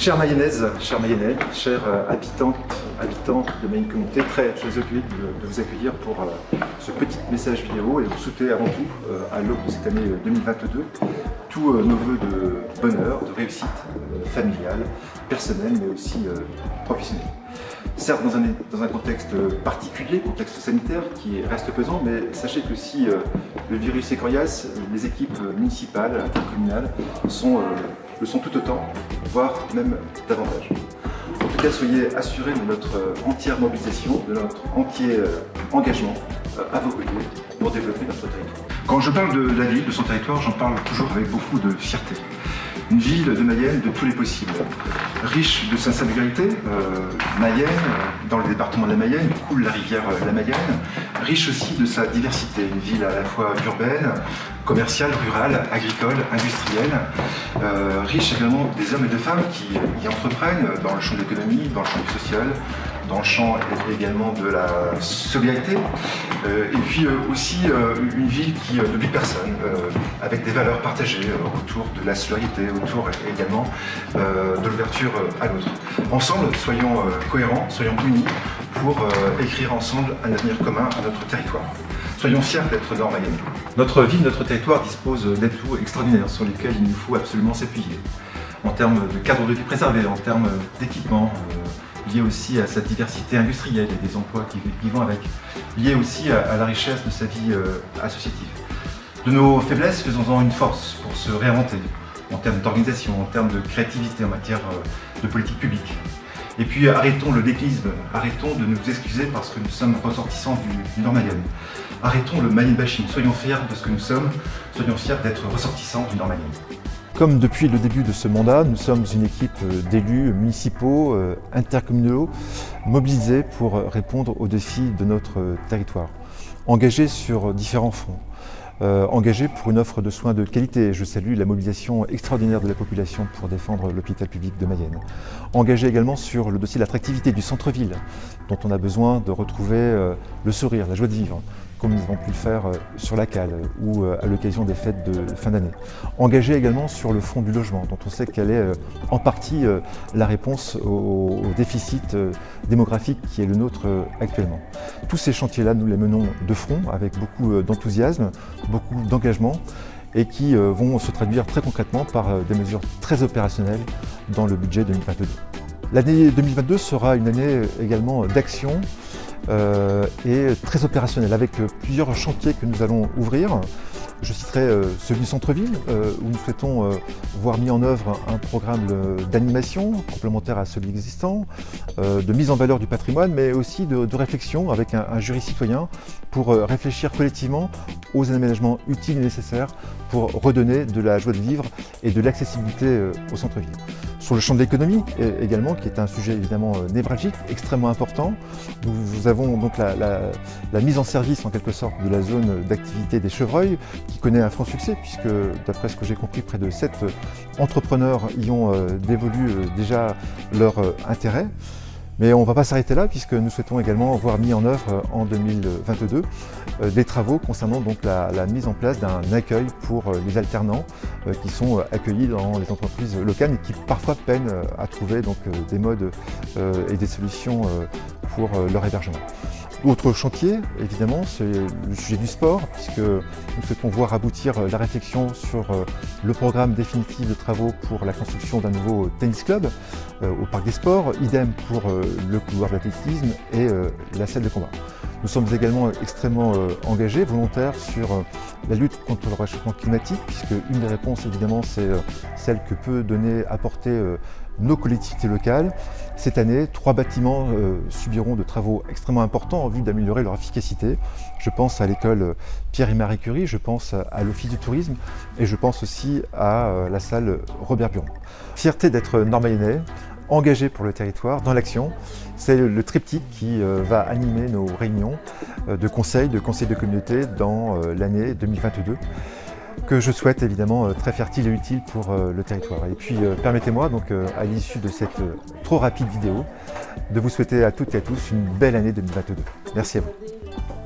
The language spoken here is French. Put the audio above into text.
Chère Mayonnaise, chère Mayennais, chers habitants de Mayenne Communauté, très heureux de vous accueillir pour ce petit message vidéo et vous souhaiter avant tout, à l'aube de cette année 2022, tous nos voeux de bonheur, de réussite familiale, personnelle, mais aussi professionnelle. Certes, dans un contexte particulier, contexte sanitaire qui reste pesant, mais sachez que si le virus est coriace, les équipes municipales, intercommunales le sont tout autant, voire même davantage. En tout cas, soyez assurés de notre entière mobilisation, de notre entier engagement à vos côtés pour développer notre territoire. Quand je parle de la ville, de son territoire, j'en parle toujours avec beaucoup de fierté. Une ville de Mayenne de tous les possibles, riche de sa singularité. Mayenne, dans le département de la Mayenne, coule la rivière la Mayenne, riche aussi de sa diversité, une ville à la fois urbaine, commerciale, rurale, agricole, industrielle, riche également des hommes et des femmes qui y entreprennent dans le champ de l'économie, dans le champ du social, dans le champ également de la solidarité, et puis aussi une ville qui ne bute personne, avec des valeurs partagées autour de la solidarité, autour également de l'ouverture à l'autre. Ensemble, soyons cohérents, soyons unis pour écrire ensemble un avenir commun à notre territoire. Soyons fiers d'être nord-mayennais. Notre ville, notre territoire dispose d'atouts extraordinaires sur lesquels il nous faut absolument s'appuyer. En termes de cadre de vie préservé, en termes d'équipement, lié aussi à sa diversité industrielle et des emplois qui vont avec, lié aussi à la richesse de sa vie associative. De nos faiblesses, faisons-en une force pour se réinventer en termes d'organisation, en termes de créativité, en matière de politique publique. Et puis arrêtons le déclisme, arrêtons de nous excuser parce que nous sommes ressortissants du Nord-Mayenne. Arrêtons le Mayenne bashing, soyons fiers de ce que nous sommes, soyons fiers d'être ressortissants du Nord-Mayenne. Comme depuis le début de ce mandat, nous sommes une équipe d'élus municipaux, intercommunaux, mobilisés pour répondre aux défis de notre territoire, engagés sur différents fronts. Engagés pour une offre de soins de qualité. Je salue la mobilisation extraordinaire de la population pour défendre l'hôpital public de Mayenne. Engagés également sur le dossier de l'attractivité du centre-ville, dont on a besoin de retrouver le sourire, la joie de vivre, comme nous avons pu le faire sur la Cale ou à l'occasion des fêtes de fin d'année. Engagés également sur le front du logement, dont on sait qu'elle est en partie la réponse au déficit démographique qui est le nôtre actuellement. Tous ces chantiers-là, nous les menons de front avec beaucoup d'enthousiasme, beaucoup d'engagement et qui vont se traduire très concrètement par des mesures très opérationnelles dans le budget 2022. L'année 2022 sera une année également d'action et très opérationnelle avec plusieurs chantiers que nous allons ouvrir. Je citerai celui du centre-ville où nous souhaitons voir mis en œuvre un programme d'animation complémentaire à celui existant, de mise en valeur du patrimoine, mais aussi de réflexion avec un jury citoyen pour réfléchir collectivement aux aménagements utiles et nécessaires pour redonner de la joie de vivre et de l'accessibilité au centre-ville. Sur le champ de l'économie également, qui est un sujet évidemment névralgique, extrêmement important, nous avons donc la mise en service en quelque sorte de la zone d'activité des Chevreuils, qui connaît un franc succès, puisque d'après ce que j'ai compris, près de 7 entrepreneurs y ont dévolu déjà leur intérêt. Mais on ne va pas s'arrêter là, puisque nous souhaitons également voir mis en œuvre en 2022 des travaux concernant donc la mise en place d'un accueil pour les alternants qui sont accueillis dans les entreprises locales et qui parfois peinent à trouver donc, des modes et des solutions pour leur hébergement. Autre chantier, évidemment, c'est le sujet du sport, puisque nous souhaitons voir aboutir la réflexion sur le programme définitif de travaux pour la construction d'un nouveau tennis club au Parc des Sports, idem pour le couloir d'athlétisme et la salle de combat. Nous sommes également extrêmement engagés, volontaires sur la lutte contre le réchauffement climatique, puisque une des réponses, évidemment, c'est celle que peut apporter nos collectivités locales. Cette année, 3 bâtiments subiront de travaux extrêmement importants en vue d'améliorer leur efficacité. Je pense à l'école Pierre et Marie Curie, je pense à l'Office du tourisme et je pense aussi à la salle Robert Buron. Fierté d'être nord-mayennais, engagé pour le territoire, dans l'action. C'est le triptyque qui va animer nos réunions de conseils de communauté dans l'année 2022. Que je souhaite évidemment très fertile et utile pour le territoire. Et puis permettez-moi donc à l'issue de cette trop rapide vidéo de vous souhaiter à toutes et à tous une belle année 2022. Merci à vous.